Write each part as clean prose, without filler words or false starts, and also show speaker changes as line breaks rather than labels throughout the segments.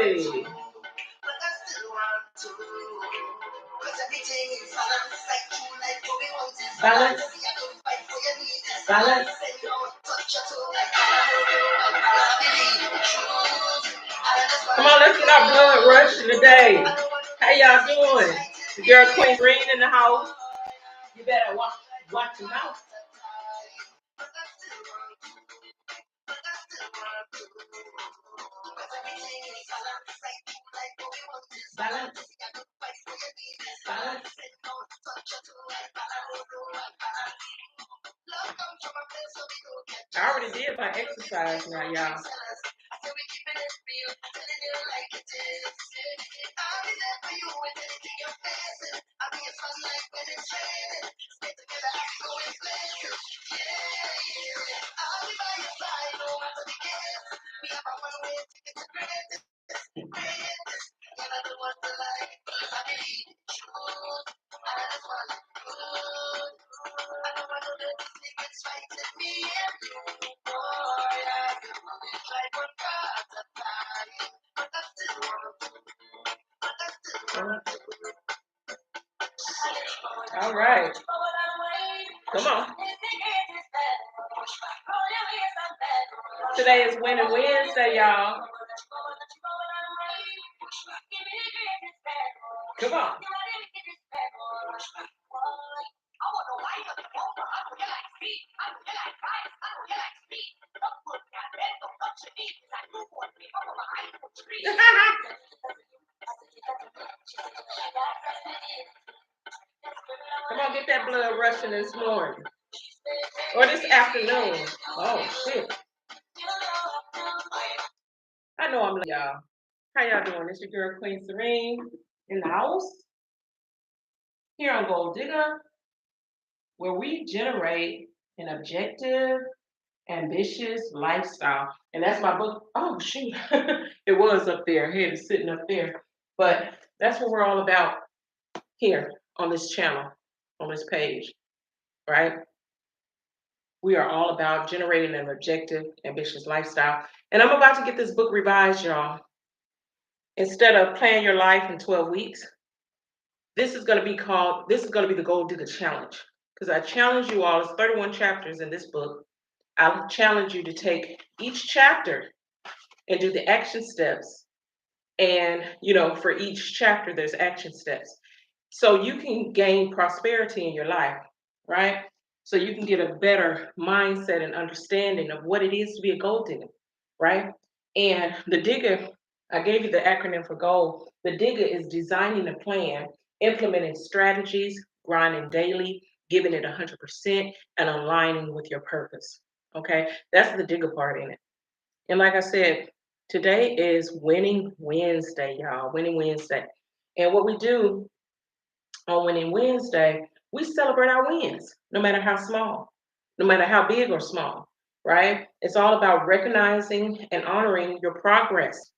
Hey. Balance. Balance. Come on, let's get our blood rushing today. How y'all doing? The girl Queen Green in the house. You better watch your mouth. Balance. Balance. I already did my exercise now, y'all. All right. Come on. Today is Winning Wednesday, y'all. Come on. Come on, get that blood rushing this morning. Or this afternoon. Oh, shit. I know I'm y'all. How y'all doing? It's your girl, Queen Serene, in the house. Here on Gold Digger, where we generate an objective, ambitious lifestyle. And that's my book. Oh, shoot. It was up there. It was sitting up there. But that's what we're all about here on this channel, on this page, right? We are all about generating an objective, ambitious lifestyle. And I'm about to get this book revised, y'all. Instead of planning your life in 12 weeks, this is going to be the Gold Digger Challenge. Because I challenge you all, it's 31 chapters in this book. I'll challenge you to take each chapter and do the action steps. And, for each chapter, there's action steps. So you can gain prosperity in your life, right? So you can get a better mindset and understanding of what it is to be a gold digger, right? And the digger, I gave you the acronym for gold. The digger is designing a plan, implementing strategies, grinding daily, giving it 100%, and aligning with your purpose. Okay, that's the digger part in it. And like I said, today is Winning Wednesday, y'all. Winning Wednesday. And what we do on Winning Wednesday, we celebrate our wins, no matter how small, no matter how big or small, right? It's all about recognizing and honoring your progress,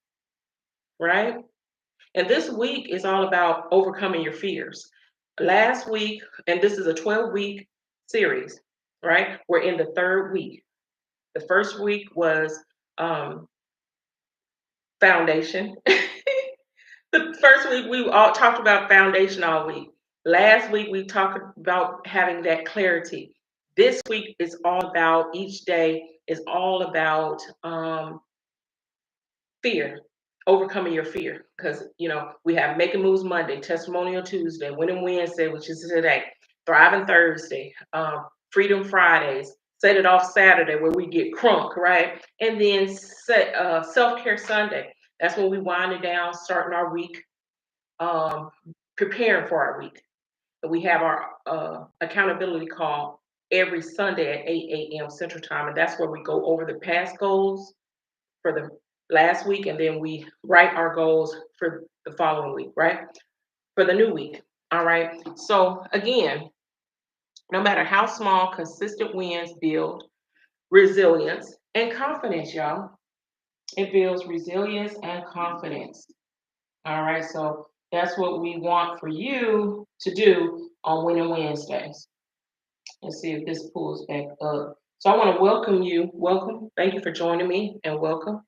right? And this week is all about overcoming your fears. Last week, and this is a 12-week series, right? We're in the third week. The first week was foundation. The first week we all talked about foundation all week. Last week we talked about having that clarity. This week is all about, each day is all about fear, overcoming your fear. Because we have Making Moves Monday, Testimonial Tuesday, Winning Wednesday, which is today, Thriving Thursday, Freedom Fridays, Set It Off Saturday, where we get crunk, right? And then Self-Care Sunday. That's when we wind it down, starting our week, preparing for our week. We have our accountability call every Sunday at 8 a.m. Central Time, and that's where we go over the past goals for the last week, and then we write our goals for the following week, right? For the new week. All right. So again, no matter how small, consistent wins build resilience and confidence, y'all. It builds resilience and confidence. All right. So that's what we want for you to do on Winning Wednesdays. Let's see if this pulls back up. So I want to welcome you. Welcome. Thank you for joining me, and welcome.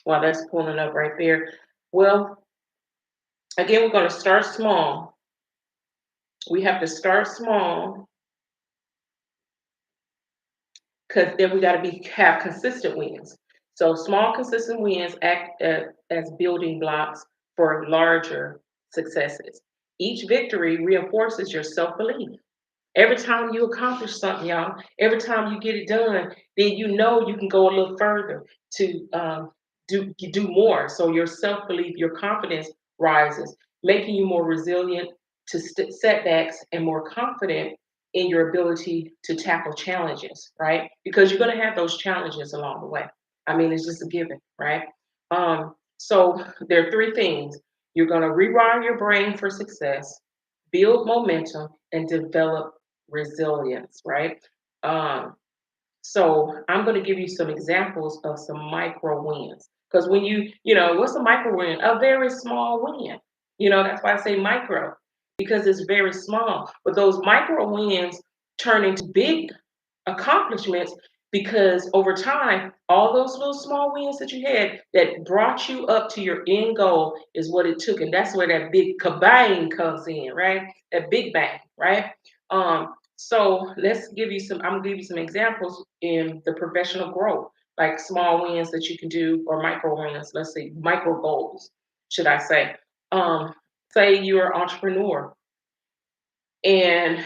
while that's pulling up right there. Well, again, we're going to start small. We have to start small because then we got to be have consistent wins. So small, consistent wins act as building blocks for larger successes. Each victory reinforces your self belief. Every time you accomplish something, y'all, every time you get it done, then you know you can go a little further to do more. So your self belief, your confidence rises, making you more resilient to setbacks and more confident in your ability to tackle challenges, right? Because you're going to have those challenges along the way. I mean, it's just a given, right? So there are three things. You're going to rewire your brain for success, build momentum, and develop resilience, right? Um, so I'm going to give you some examples of some micro wins. Because when what's a micro win? A very small win. That's why I say micro, because it's very small. But those micro wins turn into big accomplishments because over time, all those little small wins that you had that brought you up to your end goal is what it took. And that's where that big kabang comes in, right? That big bang, right? So I'm gonna give you some examples in the professional growth, like small wins that you can do or micro wins, let's say micro goals, should I say. Say you're an entrepreneur and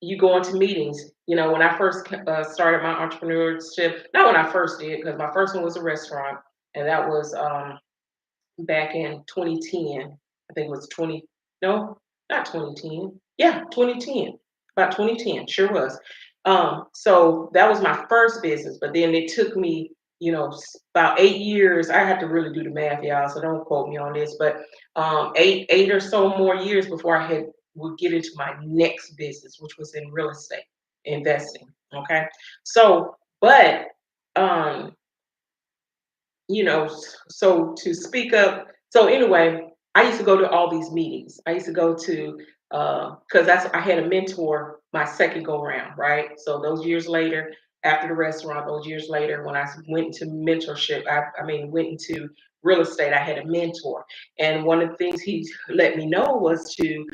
you go into meetings. When I first started my entrepreneurship, not when I first did, because my first one was a restaurant, and that was back in 2010. I think it was 20, no, not 2010. Yeah, 2010. About 2010, sure was. So that was my first business, but then it took me, about 8 years. I have to really do the math, y'all, so don't quote me on this, but eight or so more years before would get into my next business, which was in real estate investing. Okay. So, but um so to speak up. So anyway, I used to go to all these meetings. I used to go to because I had a mentor my second go round, right? So those years later, after the restaurant, those years later, when I went into mentorship, went into real estate, I had a mentor, and one of the things he let me know was to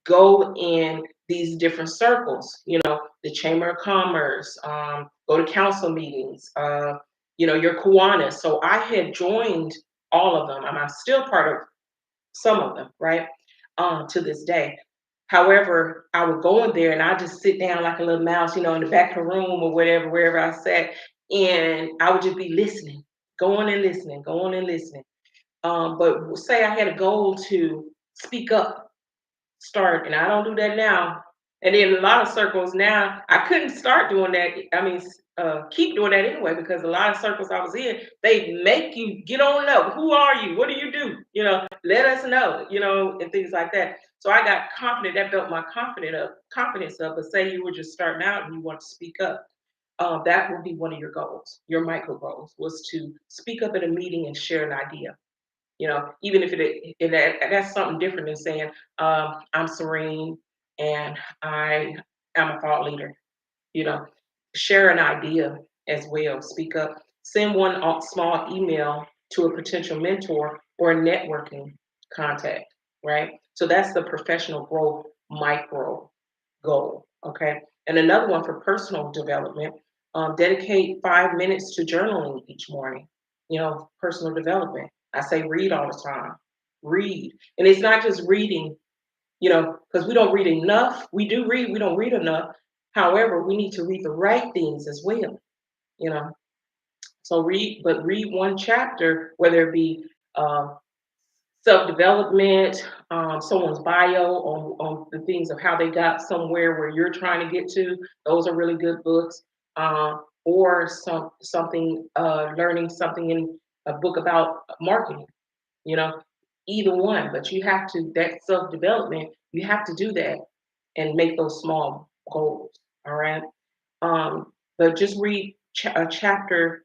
go in these different circles. The Chamber of Commerce, go to council meetings. Your Kiwanis. So I had joined all of them, and I'm still part of some of them, right? To this day. However, I would go in there and I just sit down like a little mouse, in the back of the room or whatever, wherever I sat, and I would just be listening, going and listening, going and listening. But say I had a goal to speak up, start, and I don't do that now. And in a lot of circles now, I couldn't start doing that. Keep doing that anyway, because a lot of circles I was in, they make you get on up. Who are you? What do you do? Let us know, and things like that. So I got confident. That built my confidence up. But say you were just starting out and you want to speak up, that would be one of your goals. Your micro goals was to speak up at a meeting and share an idea. Even that's something different than saying, I'm Serene and I am a thought leader. You know, Share an idea as well. Speak up. Send one small email to a potential mentor or a networking contact. Right. So that's the professional growth micro goal. Okay. And another one for personal development. Dedicate 5 minutes to journaling each morning. Personal development. I say read all the time. Read. And it's not just reading, because we don't read enough. We do read, we don't read enough. However, we need to read the right things as well, you know. So read one chapter, whether it be self-development, someone's bio on the things of how they got somewhere where you're trying to get to. Those are really good books. Or something, learning something in a book about marketing, you know, either one. But you have to, that self-development, you have to do that and make those small goals. All right. But just read one chapter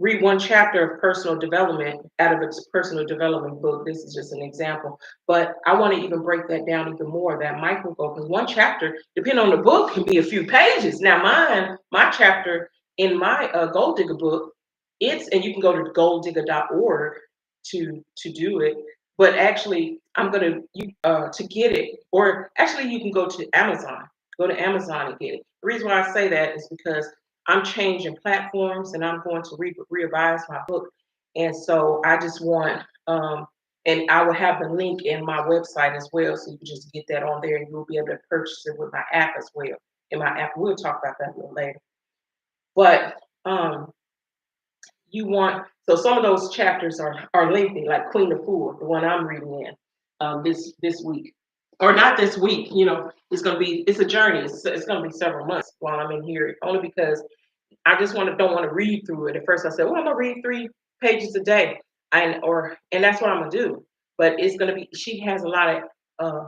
of personal development out of its personal development book. This is just an example, but I want to even break that down even more, that micro goal, because one chapter, depending on the book, can be a few pages. Now, my chapter in my Gold Digger book and you can go to golddigger.org to do it. But actually, I'm gonna to get it, or actually, you can go to Amazon. Go to Amazon and get it. The reason why I say that is because I'm changing platforms and I'm going to revise my book, and so I just want and I will have the link in my website as well, so you can just get that on there, and you'll be able to purchase it with my app as well. In my app, we'll talk about that a little later. But you want so some of those chapters are lengthy, like Queen of Fool, the one I'm reading in this week, or not this week. It's a journey. It's gonna be several months while I'm in here, only because I just don't want to read through it. At first, I said, "Well, I'm gonna read 3 pages a day," and that's what I'm gonna do. But it's gonna be. She has a lot of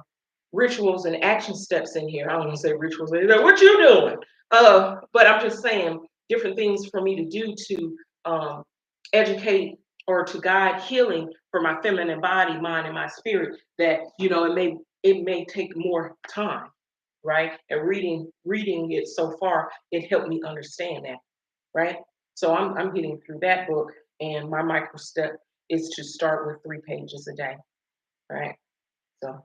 rituals and action steps in here. I don't want to say rituals. Like, what you doing? But I'm just saying different things for me to do to educate or to guide healing for my feminine body, mind, and my spirit. That it may take more time, right? And reading it so far, it helped me understand that, right? So I'm getting through that book, and my micro step is to start with 3 pages a day, right? So,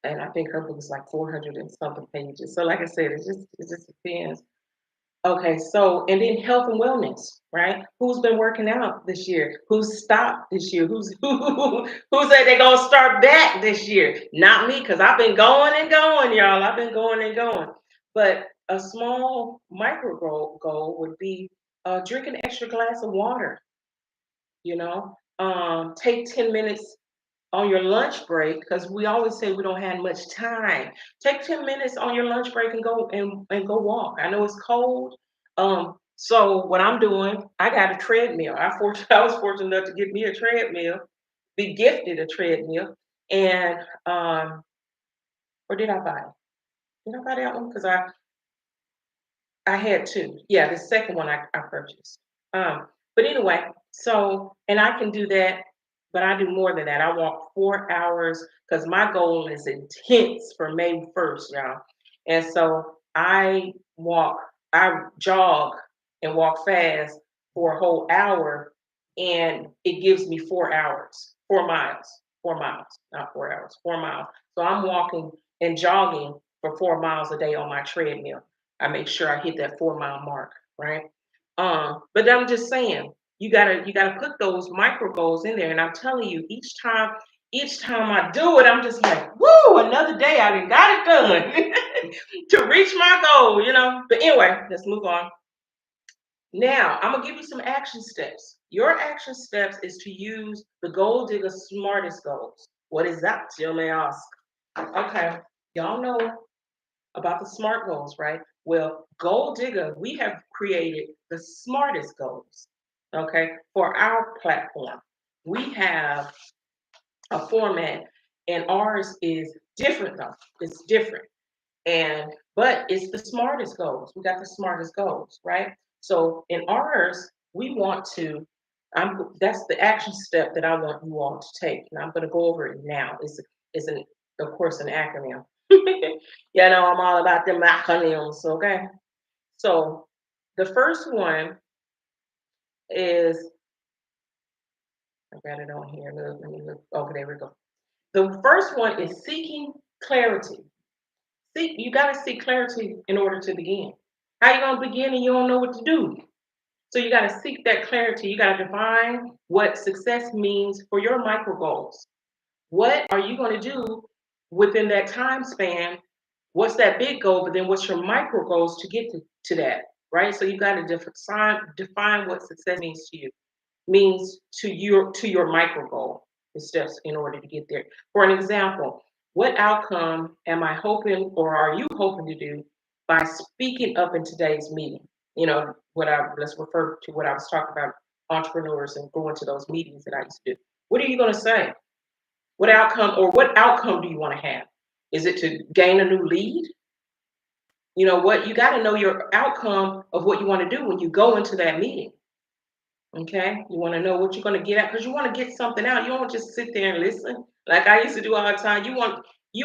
and I think her book is like 400 and something pages. So, like I said, it just depends. Okay, so and then health and wellness, right? Who's been working out this year? Who's stopped this year? Who said they're gonna start back this year? Not me, because I've been going and going, y'all. I've been going and going. But a small micro goal would be drink an extra glass of water. Take 10 minutes on your lunch break, because we always say we don't have much time. Take 10 minutes on your lunch break and go walk. I know it's cold. So what I'm doing, I got a treadmill. I was fortunate enough to get me a treadmill, be gifted a treadmill. And or did I buy it? Did I buy that one? Because I had two. Yeah, the second one I purchased. But anyway, so and I can do that, but I do more than that. I walk 4 hours because my goal is intense for May 1st, y'all. And so I jog and walk fast for a whole hour, and it gives me 4 hours, 4 miles, 4 miles, not 4 hours, 4 miles. So I'm walking and jogging for 4 miles a day on my treadmill. I make sure I hit that 4 mile mark, right? But I'm just saying, you gotta put those micro goals in there. And I'm telling you, each time I do it, I'm just like, woo, another day I done got it done to reach my goal. But anyway, let's move on. Now I'm gonna give you some action steps. Your action steps is to use the Gold Digger Smartest Goals. What is that, you may ask? Okay, y'all know about the SMART goals, right? Well, Gold Digger, we have created the smartest goals, okay, for our platform. We have a format, and ours is different though. It's different. But it's the smartest goals. We got the smartest goals, right? So in ours, we want to, that's the action step that I want you all to take. And I'm going to go over it now. It's of course, an acronym. I'm all about them acronyms, okay? So the first one is, I got it on here. Let me look. Okay, there we go. The first one is seeking clarity. You got to seek clarity in order to begin. How you going to begin and you don't know what to do? So you got to seek that clarity. You got to define what success means for your micro goals. What are you going to do within that time span? What's that big goal? But then what's your micro goals to get to that, right? So you got to define what success means to you, means to your micro goal, the steps in order to get there. For an example, what outcome am I hoping or are you hoping to do by speaking up in today's meeting? Let's refer to what I was talking about, entrepreneurs and going to those meetings that I used to do. What are you going to say? What outcome do you want to have? Is it to gain a new lead? You got to know your outcome of what you want to do when you go into that meeting. Okay, you want to know what you're going to get at, because you want to get something out. You don't just sit there and listen like I used to do all the time. You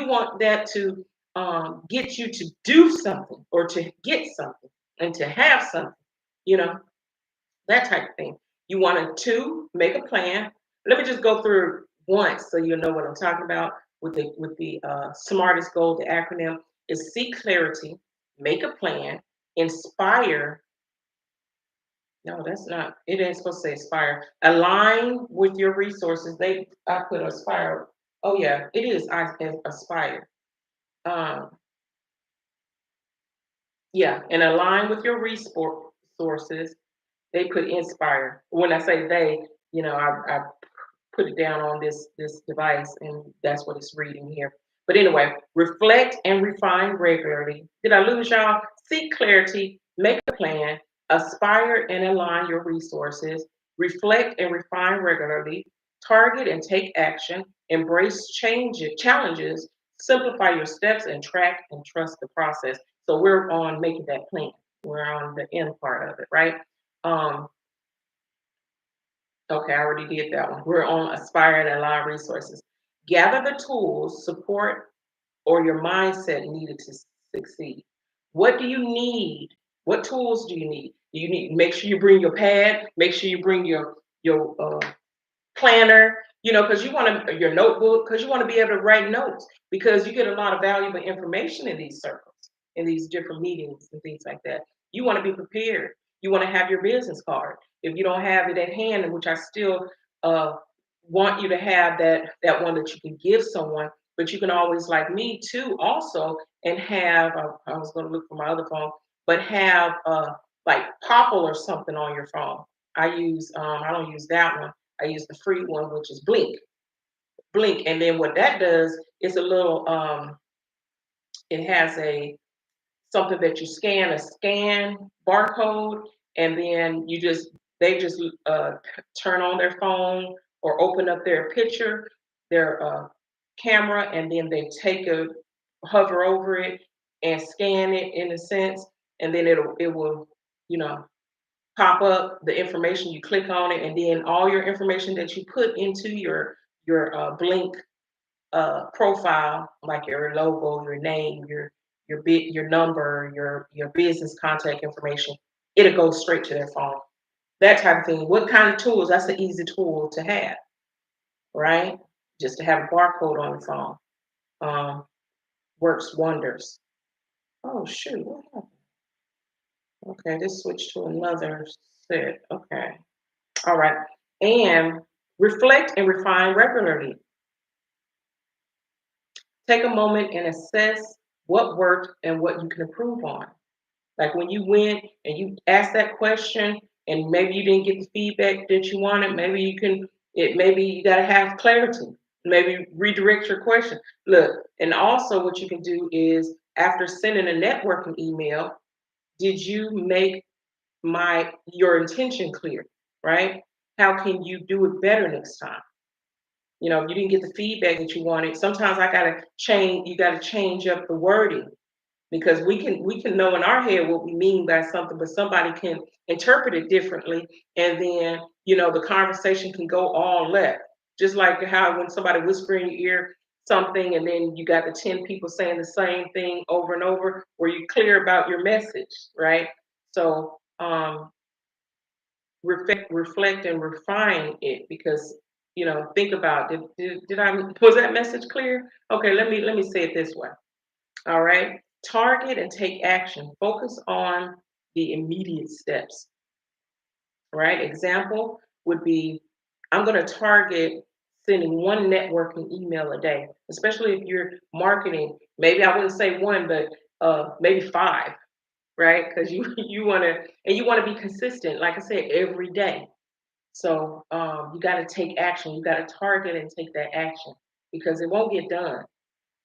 want that to get you to do something or to get something and to have something. You know. that type of thing. You want to make a plan. Let me just go through once so you'll know what I'm talking about with the smartest goal. The acronym is seek clarity, make a plan, inspire. No, that's not. It ain't supposed to say aspire. Align with your resources. I put aspire. Oh yeah, it is. I aspire. Um, yeah, and align with your resources. They put inspire. When I say they, I put it down on this device, and that's what it's reading here. But anyway, reflect and refine regularly. Did I lose y'all? Seek clarity, make a plan, aspire and align your resources, reflect and refine regularly, target and take action, embrace challenges, simplify your steps, and track and trust the process. So we're on making that plan. We're on the end part of it, right? Um, Okay, I already did that one. We're on Aspire and Align Resources. Gather the tools, support, or your mindset needed to succeed. What do you need? What tools do you need? You need make sure you bring your pad. Make sure you bring your planner, because you want to your notebook, because you want to be able to write notes, because you get a lot of valuable information in these circles, in these different meetings and things like that. You want to be prepared. You want to have your business card. If you don't have it at hand, which I still uh, want you to have that one that you can give someone, but you can always, like me too, also, and have. I was going to look for my other phone, but have like Popple or something on your phone. I don't use that one. I use the free one, which is Blink. And then what that does is a little, it has something that you scan, a scan barcode, and then they just turn on their phone or open up their picture, their camera, and then they hover over it and scan it in a sense, and then it will, you know, pop up the information. You click on it, and then all your information that you put into your Blink profile, like your logo, your name, your number, your business contact information, it'll go straight to their phone. That type of thing. What kind of tools? That's an easy tool to have, right? Just to have a barcode on the phone works wonders. Oh shoot! What happened? Okay, this switched to another set. Okay, all right. And reflect and refine regularly. Take a moment and assess what worked and what you can improve on. Like when you went and you asked that question and maybe you didn't get the feedback that you wanted, maybe you gotta have clarity. Maybe redirect your question. Look, and also what you can do is after sending a networking email, did you make your intention clear, right? How can you do it better next time? If you didn't get the feedback that you wanted, sometimes you gotta change up the wording, because we can know in our head what we mean by something, but somebody can interpret it differently, and then the conversation can go all left. Just like how when somebody whisper in your ear something, and then you got the 10 people saying the same thing over and over, were you clear about your message, right? So reflect and refine it, because think about, did I was that message clear? Okay, let me say it this way. All right. Target and take action. Focus on the immediate steps. Right. Example would be, I'm going to target sending one networking email a day, especially if you're marketing. Maybe I wouldn't say one, but maybe five, right? Because you want to be consistent, like I said, every day. So you got to take action. You got to target and take that action, because it won't get done,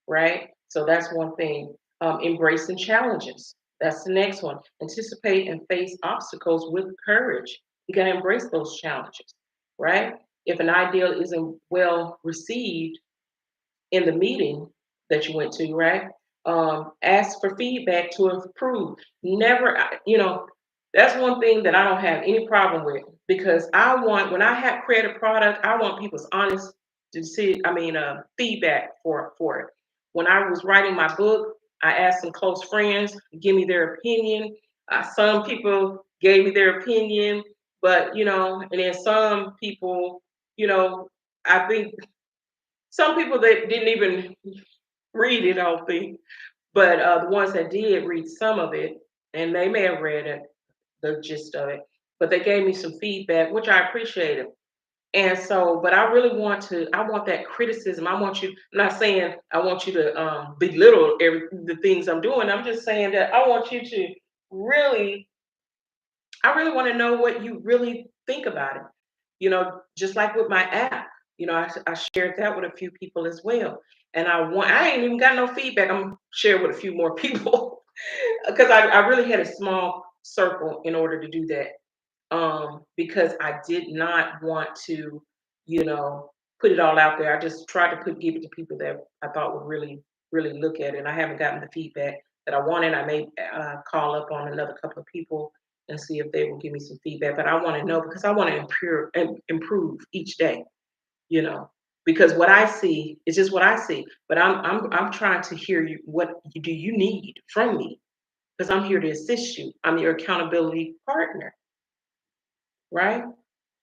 right? So that's one thing. Embracing challenges. That's the next one. Anticipate and face obstacles with courage. You got to embrace those challenges, right? If an ideal isn't well received in the meeting that you went to, right? Ask for feedback to improve. Never, that's one thing that I don't have any problem with, because when I have create a product, I want people's honest feedback for it. When I was writing my book, I asked some close friends to give me their opinion. Some people gave me their opinion, But and then some people, you know, I think some people that didn't even read it, I don't think, but the ones that did read some of it, and they may have read it, the gist of it, but they gave me some feedback, which I appreciated. And so, but I want that criticism. I want you, I'm not saying I want you to belittle the things I'm doing. I'm just saying that I want you to really, I really want to know what you really think about it. Just like with my app, I shared that with a few people as well. And I ain't even got no feedback. I'm sharing with a few more people because I really had a small circle in order to do that, because I did not want to, you know, put it all out there. I just tried to give it to people that I thought would really, really look at it. And I haven't gotten the feedback that I wanted. I may call up on another couple of people and see if they will give me some feedback. But I want to know because I want to improve each day, you know. Because what I see is just what I see, but I'm trying to hear you. What do you need from me? Because I'm here to assist you. I'm your accountability partner, right?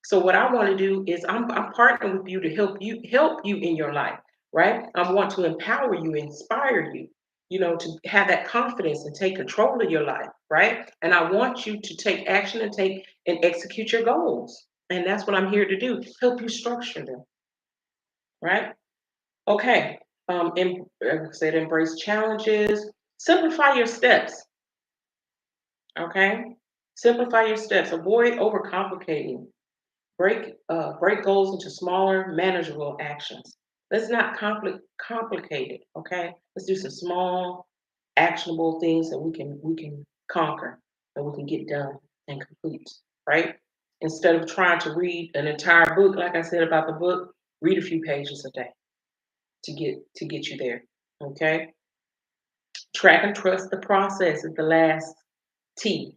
So what I want to do is I'm partnering with you to help you in your life, right? I want to empower you, inspire you, to have that confidence and take control of your life, right? And I want you to take action and take and execute your goals. And that's what I'm here to do, help you structure them, right? Okay. Like I said, embrace challenges, simplify your steps, okay? Simplify your steps, avoid overcomplicating. Break goals into smaller, manageable actions. Let's not complicate it. Okay, let's do some small, actionable things that we can conquer, that we can get done and complete. Right? Instead of trying to read an entire book, like I said about the book, read a few pages a day to get you there. Okay. Track and trust the process is the last T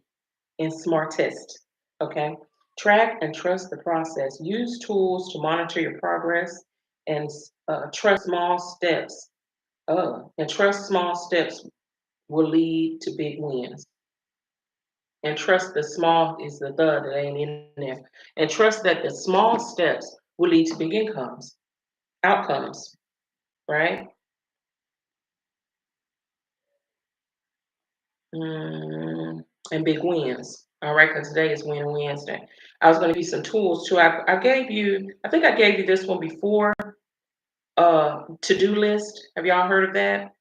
in SMART test. Okay. Track and trust the process. Use tools to monitor your progress and trust small steps. And trust small steps will lead to big wins. And trust the small is the that ain't in there. And trust that the small steps will lead to big outcomes, right? And big wins. All right, because today is Win Wednesday. I was going to give you some tools too. I gave you, I think I gave you this one before. To-do list. Have y'all heard of that?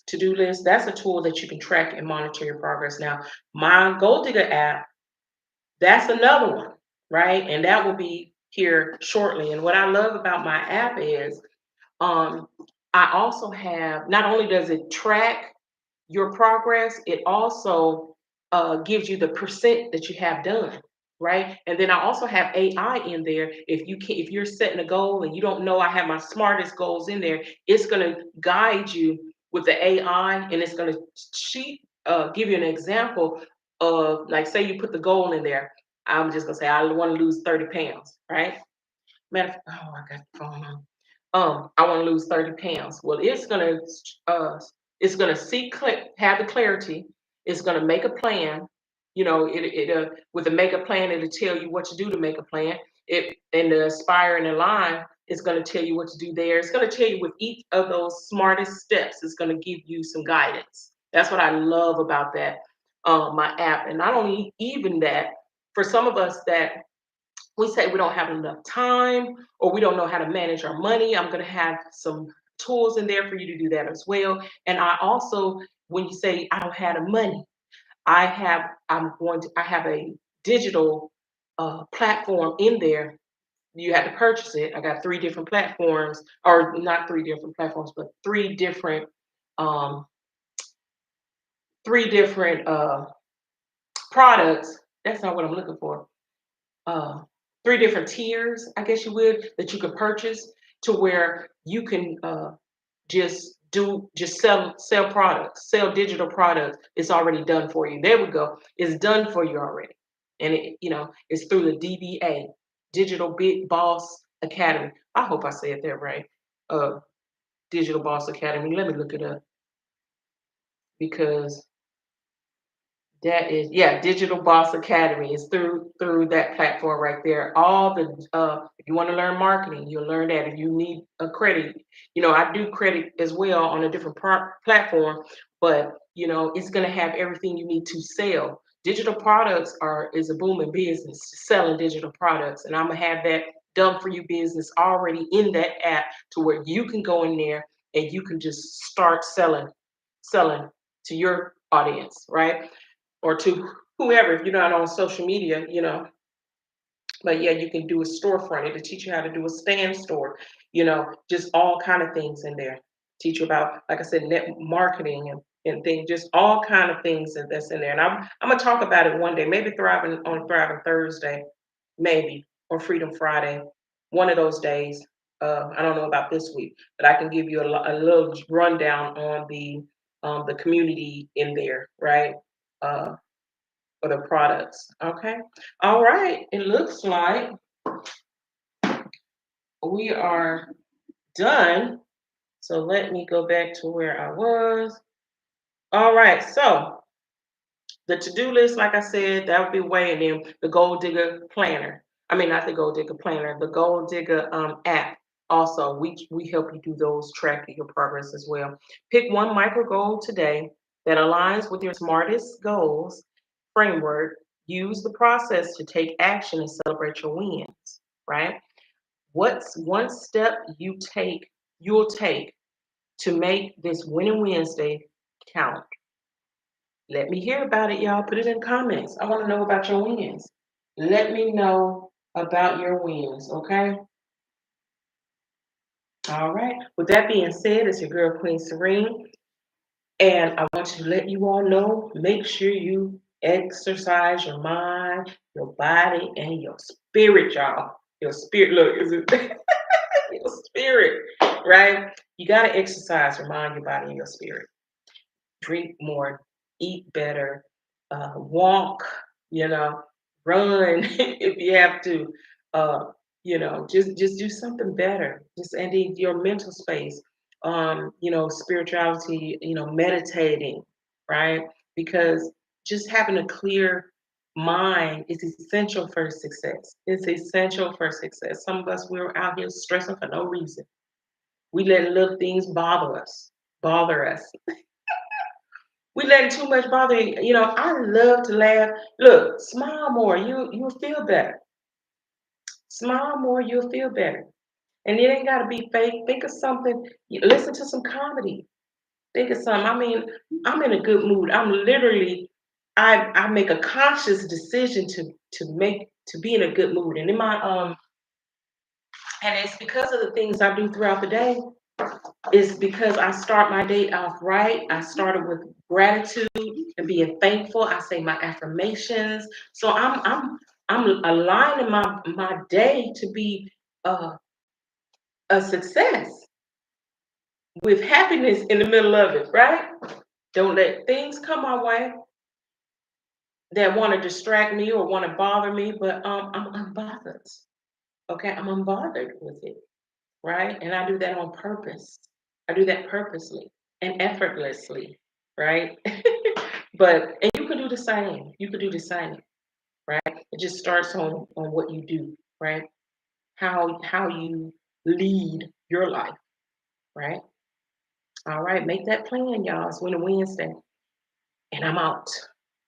To-do list. That's a tool that you can track and monitor your progress. Now, my Gold Digger app, that's another one, right? And that will be here shortly. And what I love about my app is, um, I also have, not only does it track your progress, it also gives you the percent that you have done, right? And then I also have AI in there. If you're setting a goal and you don't know, I have my smartest goals in there. It's going to guide you with the AI, and it's going to give you an example of, like, say you put the goal in there. I'm just gonna say I want to lose 30 pounds, right? I got the phone on. I want to lose 30 pounds. Well, it's gonna have the clarity. It's gonna make a plan. With a make a plan, it'll tell you what to do to make a plan. It and the aspire and align is gonna tell you what to do there. It's gonna tell you with each of those smartest steps. It's gonna give you some guidance. That's what I love about that, my app. And not only even that, for some of us that we say we don't have enough time or we don't know how to manage our money, I'm going to have some tools in there for you to do that as well. And I also, when you say I don't have the money, I have a digital platform in there. You have to purchase it. I got three different platforms, or not three different platforms, but um, three different products. That's not what I'm looking for. uh, three different tiers, I guess you would, that you could purchase to where you can just sell products, sell digital products. It's already done for you. There we go. It's done for you already, and it's through the DBA, Digital Big Boss Academy. I hope I said that right. Uh, Digital Boss Academy. Let me look it up because That is, yeah, Digital Boss Academy is through that platform right there. All the if you want to learn marketing, you'll learn that. If you need a credit, I do credit as well on a different platform, but it's gonna have everything you need to sell. Digital products is a booming business, selling digital products, and I'm gonna have that done for you business already in that app to where you can go in there and you can just start selling to your audience, right? Or to whoever if you're not on social media. But yeah, you can do a storefront. It'll teach you how to do a stand store, just all kind of things in there. Teach you about, like I said, net marketing and things, just all kind of things that's in there. And I'm gonna talk about it one day, maybe Thriving Thursday, maybe, or Freedom Friday, one of those days. I don't know about this week, but I can give you a little rundown on the community in there, right? Uh, for the products. Okay. All right. It looks like we are done. So let me go back to where I was. All right. So the to-do list, like I said, that would be way, and then the Gold Digger Planner. I mean, not the Gold Digger Planner, the Gold Digger app. Also, we help you do those, track your progress as well. Pick one micro goal today that aligns with your smartest goals framework. Use the process to take action and celebrate your wins. Right? What's one step you'll take to make this Winning Wednesday count? Let me hear about it, y'all. Put it in comments. I want to know about your wins. Let me know about your wins, okay? All right. With that being said, it's your girl, Queen Serene. And I want to let you all know, make sure you exercise your mind, your body, and your spirit, y'all. Your spirit, look, is it your spirit, right? You got to exercise your mind, your body, and your spirit. Drink more, eat better, walk, you know, run if you have to, just do something better. Just and in your mental space, spirituality, meditating, right? Because just having a clear mind is essential for success. It's essential for success. Some of us we're out here stressing for no reason. We let little things bother us. We letting too much bother you. I love to laugh. Look, smile more. You'll feel better. Smile more, you'll feel better. And it ain't gotta be fake. Think of something. Listen to some comedy. Think of something. I mean, I'm in a good mood. I make a conscious decision to be in a good mood. And in my and it's because of the things I do throughout the day. It's because I start my day off right. I started with gratitude and being thankful. I say my affirmations. So I'm aligning my day to be uh, a success with happiness in the middle of it, right? Don't let things come my way that want to distract me or want to bother me, but I'm unbothered. Okay, I'm unbothered with it, right? And I do that on purpose. I do that purposely and effortlessly, right? And you can do the same. You can do the same, right? It just starts on what you do, right? How you lead your life, right? All right, make that plan, y'all. It's Winter Wednesday, and I'm out.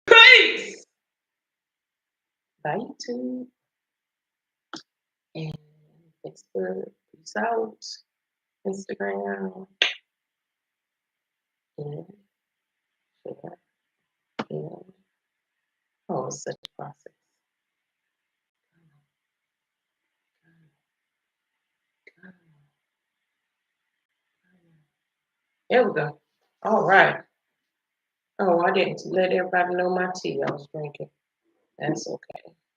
Peace. Bye, YouTube and Facebook. Peace out. Instagram and share. And oh, it's such a process. There we go. All right. Oh, I didn't let everybody know my tea I was drinking. That's okay.